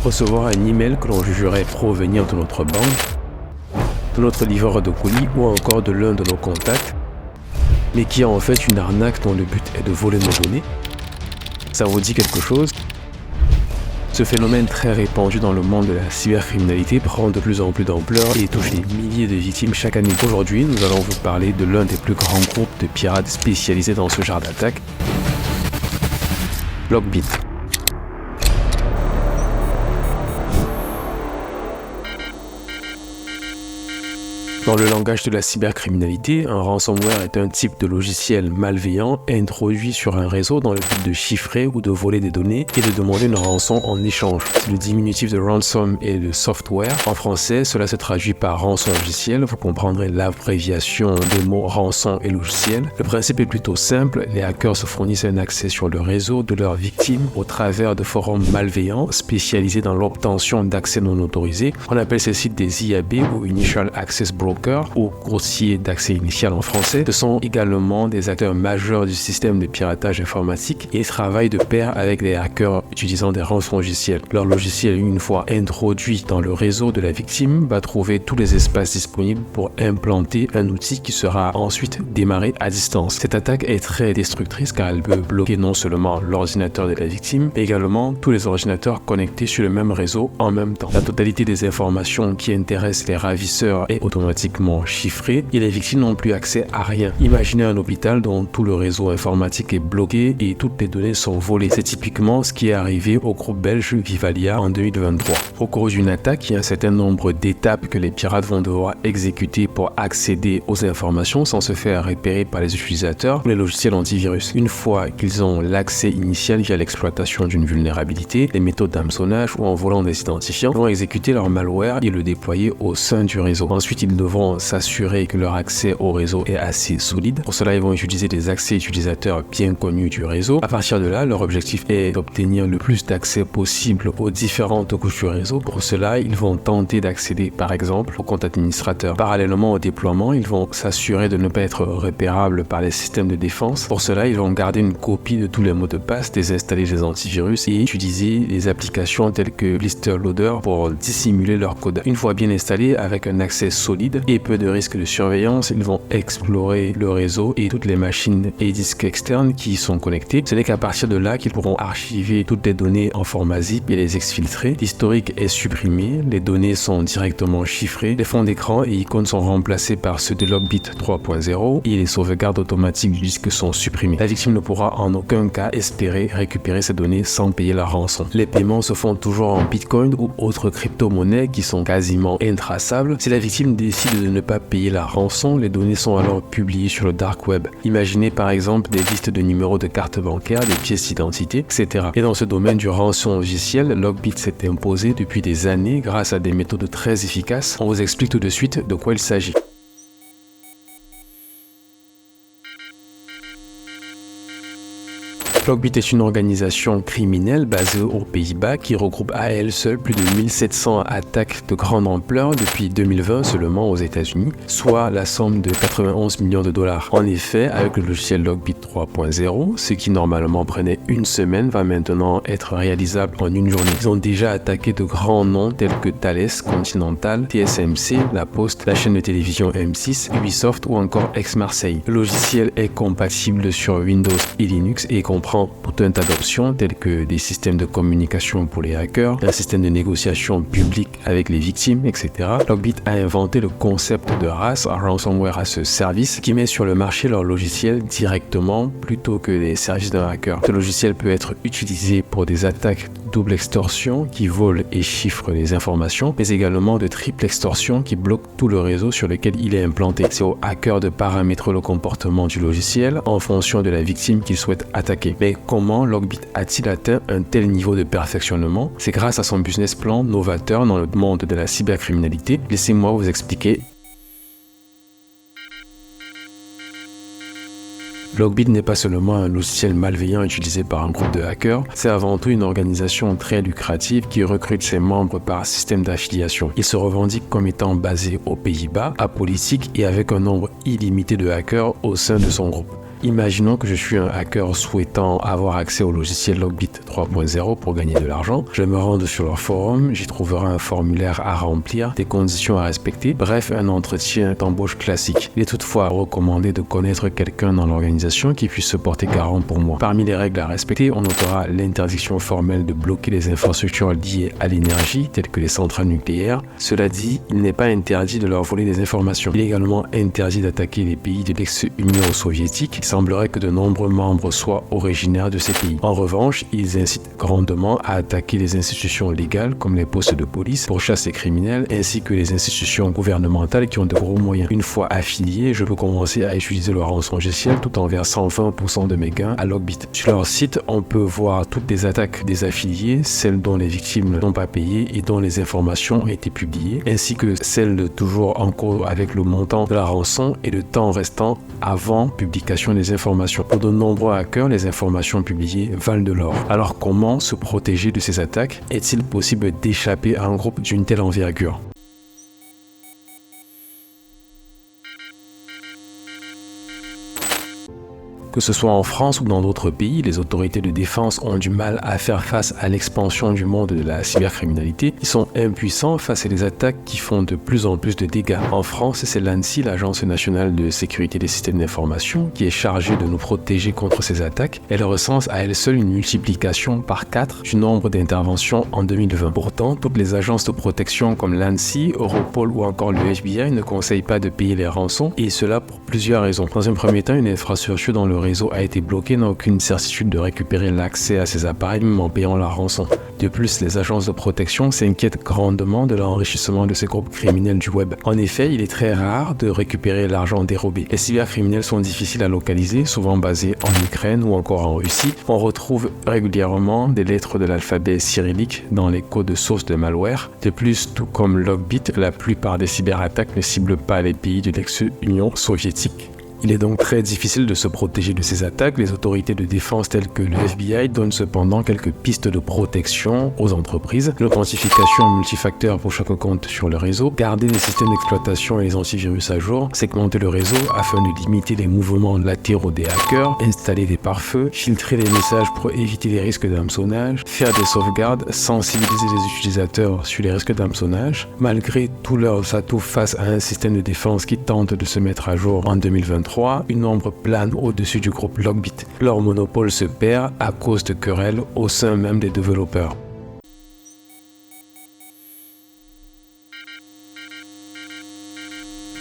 recevoir un email que l'on jugerait provenir de notre banque, de notre livreur de colis ou encore de l'un de nos contacts, mais qui est en fait une arnaque dont le but est de voler nos données. Ça vous dit quelque chose? Ce phénomène très répandu dans le monde de la cybercriminalité prend de plus en plus d'ampleur et touche des milliers de victimes chaque année. Aujourd'hui, nous allons vous parler de l'un des plus grands groupes de pirates spécialisés dans ce genre d'attaque, Lockbit. Dans le langage de la cybercriminalité, un ransomware est un type de logiciel malveillant introduit sur un réseau dans le but de chiffrer ou de voler des données et de demander une rançon en échange. Le diminutif de ransom est le software. En français, cela se traduit par rançon logiciel. Vous comprendrez l'abréviation des mots rançon et logiciel. Le principe est plutôt simple. Les hackers se fournissent un accès sur le réseau de leurs victimes au travers de forums malveillants spécialisés dans l'obtention d'accès non autorisés. On appelle ces sites des IAB ou Initial Access Brokers ou grossiers d'accès initial en français. Ce sont également des acteurs majeurs du système de piratage informatique et travaillent de pair avec les hackers utilisant des rançons logiciels. Leur logiciel, une fois introduit dans le réseau de la victime, va trouver tous les espaces disponibles pour implanter un outil qui sera ensuite démarré à distance. Cette attaque est très destructrice car elle peut bloquer non seulement l'ordinateur de la victime, mais également tous les ordinateurs connectés sur le même réseau en même temps. La totalité des informations qui intéressent les ravisseurs est automatiquement chiffré et les victimes n'ont plus accès à rien. Imaginez un hôpital dont tout le réseau informatique est bloqué et toutes les données sont volées. C'est typiquement ce qui est arrivé au groupe belge Vivalia en 2023. Au cours d'une attaque, il y a un certain nombre d'étapes que les pirates vont devoir exécuter pour accéder aux informations sans se faire repérer par les utilisateurs ou les logiciels antivirus. Une fois qu'ils ont l'accès initial via l'exploitation d'une vulnérabilité, les méthodes d'hameçonnage ou en volant des identifiants, ils vont exécuter leur malware et le déployer au sein du réseau. Ensuite, ils devront s'assurer que leur accès au réseau est assez solide. Pour cela, ils vont utiliser des accès utilisateurs bien connus du réseau. À partir de là, leur objectif est d'obtenir le plus d'accès possible aux différentes couches du réseau. Pour cela, ils vont tenter d'accéder, par exemple, au compte administrateur. Parallèlement au déploiement, ils vont s'assurer de ne pas être repérables par les systèmes de défense. Pour cela, ils vont garder une copie de tous les mots de passe, désinstaller les antivirus et utiliser des applications telles que Blister Loader pour dissimuler leur code. Une fois bien installés, avec un accès solide et peu de risques de surveillance, ils vont explorer le réseau et toutes les machines et disques externes qui y sont connectés. Ce n'est qu'à partir de là qu'ils pourront archiver toutes les données en format zip et les exfiltrer. L'historique est supprimé, les données sont directement chiffrées, les fonds d'écran et icônes sont remplacés par ceux de Lockbit 3.0 et les sauvegardes automatiques du disque sont supprimées. La victime ne pourra en aucun cas espérer récupérer ces données sans payer la rançon. Les paiements se font toujours en Bitcoin ou autres crypto-monnaies qui sont quasiment intraçables. Si la victime décide de ne pas payer la rançon, les données sont alors publiées sur le dark web. Imaginez par exemple des listes de numéros de carte bancaire, des pièces d'identité, etc. Et dans ce domaine du rançon logiciel, Lockbit s'est imposé depuis des années grâce à des méthodes très efficaces. On vous explique tout de suite de quoi il s'agit. Lockbit est une organisation criminelle basée aux Pays-Bas qui regroupe à elle seule plus de 1700 attaques de grande ampleur depuis 2020 seulement aux États-Unis, soit la somme de 91 millions de dollars. En effet, avec le logiciel Lockbit 3.0, ce qui normalement prenait une semaine va maintenant être réalisable en une journée. Ils ont déjà attaqué de grands noms tels que Thales, Continental, TSMC, La Poste, la chaîne de télévision M6, Ubisoft ou encore Aix-Marseille. Le logiciel est compatible sur Windows et Linux et comprend tout un tas d'options telles que des systèmes de communication pour les hackers, un système de négociation publique avec les victimes, etc. Lockbit a inventé le concept de RAS, Ransomware as a Service, qui met sur le marché leur logiciel directement plutôt que les services d'un hacker. Ce logiciel peut être utilisé pour des attaques de double extorsion qui volent et chiffrent les informations, mais également de triple extorsion qui bloquent tout le réseau sur lequel il est implanté. C'est au hacker de paramétrer le comportement du logiciel en fonction de la victime qu'il souhaite attaquer. Mais comment Lockbit a-t-il atteint un tel niveau de perfectionnement? C'est grâce à son business plan novateur dans le monde de la cybercriminalité. Laissez-moi vous expliquer. Lockbit n'est pas seulement un logiciel malveillant utilisé par un groupe de hackers, c'est avant tout une organisation très lucrative qui recrute ses membres par système d'affiliation. Il se revendique comme étant basé aux Pays-Bas, apolitique et avec un nombre illimité de hackers au sein de son groupe. Imaginons que je suis un hacker souhaitant avoir accès au logiciel Logbit 3.0 pour gagner de l'argent. Je me rends sur leur forum, j'y trouverai un formulaire à remplir, des conditions à respecter, bref, un entretien d'embauche classique. Il est toutefois recommandé de connaître quelqu'un dans l'organisation qui puisse se porter garant pour moi. Parmi les règles à respecter, on notera l'interdiction formelle de bloquer les infrastructures liées à l'énergie, telles que les centrales nucléaires. Cela dit, il n'est pas interdit de leur voler des informations. Il est également interdit d'attaquer les pays de l'ex-Union soviétique. Il semblerait que de nombreux membres soient originaires de ces pays. En revanche, ils incitent grandement à attaquer les institutions légales comme les postes de police pour chasser les criminels ainsi que les institutions gouvernementales qui ont de gros moyens. Une fois affilié, je peux commencer à utiliser le rançongiciel tout en versant 20% de mes gains à Logbit. Sur leur site, on peut voir toutes les attaques des affiliés, celles dont les victimes n'ont pas payé et dont les informations ont été publiées, ainsi que celles toujours en cours avec le montant de la rançon et le temps restant avant publication des informations. Pour de nombreux hackers, les informations publiées valent de l'or. Alors comment se protéger de ces attaques? Est-il possible d'échapper à un groupe d'une telle envergure? Que ce soit en France ou dans d'autres pays, les autorités de défense ont du mal à faire face à l'expansion du monde de la cybercriminalité. Ils sont impuissants face à des attaques qui font de plus en plus de dégâts. En France, c'est l'ANSSI, l'Agence nationale de sécurité des systèmes d'information, qui est chargée de nous protéger contre ces attaques. Elle recense à elle seule une multiplication par 4 du nombre d'interventions en 2020. Pourtant, toutes les agences de protection comme l'ANSSI, Europol ou encore le FBI ne conseillent pas de payer les rançons, et cela pour plusieurs raisons. Dans un premier temps, une infrastructure dans le réseau a été bloqué n'a aucune certitude de récupérer l'accès à ces appareils même en payant la rançon. De plus, les agences de protection s'inquiètent grandement de l'enrichissement de ces groupes criminels du web. En effet, il est très rare de récupérer l'argent dérobé. Les cybercriminels sont difficiles à localiser, souvent basés en Ukraine ou encore en Russie. On retrouve régulièrement des lettres de l'alphabet cyrillique dans les codes sources de malware. De plus, tout comme Logbit, la plupart des cyberattaques ne ciblent pas les pays de l'ex-Union soviétique. Il est donc très difficile de se protéger de ces attaques. Les autorités de défense telles que le FBI donnent cependant quelques pistes de protection aux entreprises. L'authentification multifacteur pour chaque compte sur le réseau, garder les systèmes d'exploitation et les antivirus à jour, segmenter le réseau afin de limiter les mouvements latéraux des hackers, installer des pare-feux, filtrer les messages pour éviter les risques d'hameçonnage, faire des sauvegardes, sensibiliser les utilisateurs sur les risques d'hameçonnage. Malgré tous leurs atouts face à un système de défense qui tente de se mettre à jour en 2023, une ombre plane au-dessus du groupe Logbit. Leur monopole se perd à cause de querelles au sein même des développeurs.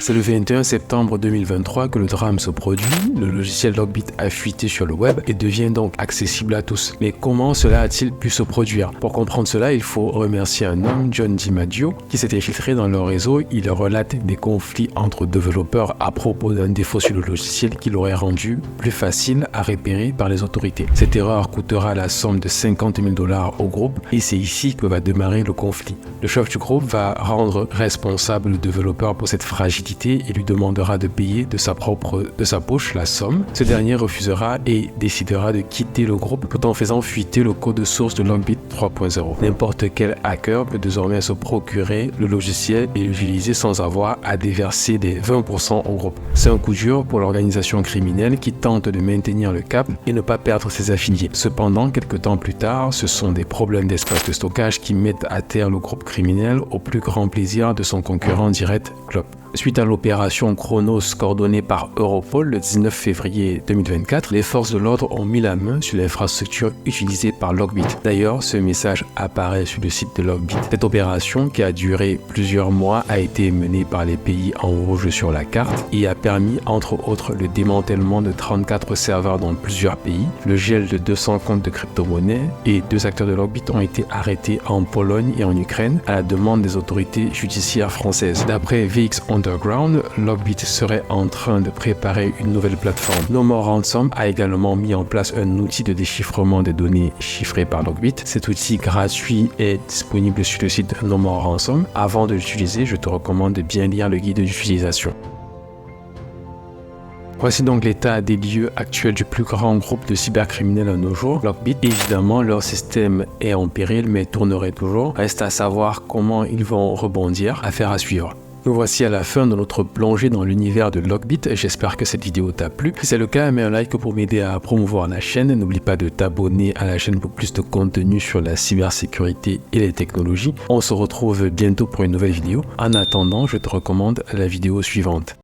C'est le 21 septembre 2023 que le drame se produit. Le logiciel Logbit a fuité sur le web et devient donc accessible à tous. Mais comment cela a-t-il pu se produire? Pour comprendre cela, il faut remercier un homme, John DiMaggio, qui s'est infiltré dans leur réseau. Il relate des conflits entre développeurs à propos d'un défaut sur le logiciel qui l'aurait rendu plus facile à repérer par les autorités. Cette erreur coûtera la somme de $50 000 au groupe et c'est ici que va démarrer le conflit. Le chef du groupe va rendre responsable le développeur pour cette fragilité et lui demandera de payer de sa poche la somme. Ce dernier refusera et décidera de quitter le groupe tout en faisant fuiter le code source de Logbit 3.0. N'importe quel hacker peut désormais se procurer le logiciel et l'utiliser sans avoir à déverser des 20% au groupe. C'est un coup dur pour l'organisation criminelle qui tente de maintenir le cap et ne pas perdre ses affiliés. Cependant, quelques temps plus tard, ce sont des problèmes d'espace de stockage qui mettent à terre le groupe criminel au plus grand plaisir de son concurrent direct, Clop. Suite à l'opération Chronos coordonnée par Europol le 19 février 2024, les forces de l'ordre ont mis la main sur l'infrastructure utilisée par Logbit. D'ailleurs, ce message apparaît sur le site de Logbit. Cette opération, qui a duré plusieurs mois, a été menée par les pays en rouge sur la carte et a permis, entre autres, le démantèlement de 34 serveurs dans plusieurs pays, le gel de 200 comptes de crypto-monnaie et 2 acteurs de Logbit ont été arrêtés en Pologne et en Ukraine à la demande des autorités judiciaires françaises. D'après VX Underground, Logbit serait en train de préparer une nouvelle plateforme. No More Ransom a également mis en place un outil de déchiffrement des données chiffrées par Logbit. Cet outil gratuit est disponible sur le site No More Ransom. Avant de l'utiliser, je te recommande de bien lire le guide d'utilisation. Voici donc l'état des lieux actuels du plus grand groupe de cybercriminels à nos jours, Logbit. Évidemment, leur système est en péril mais tournerait toujours. Reste à savoir comment ils vont rebondir. Affaire à suivre. Nous voici à la fin de notre plongée dans l'univers de Lockbit. J'espère que cette vidéo t'a plu. Si c'est le cas, mets un like pour m'aider à promouvoir la chaîne. N'oublie pas de t'abonner à la chaîne pour plus de contenu sur la cybersécurité et les technologies. On se retrouve bientôt pour une nouvelle vidéo. En attendant, je te recommande la vidéo suivante.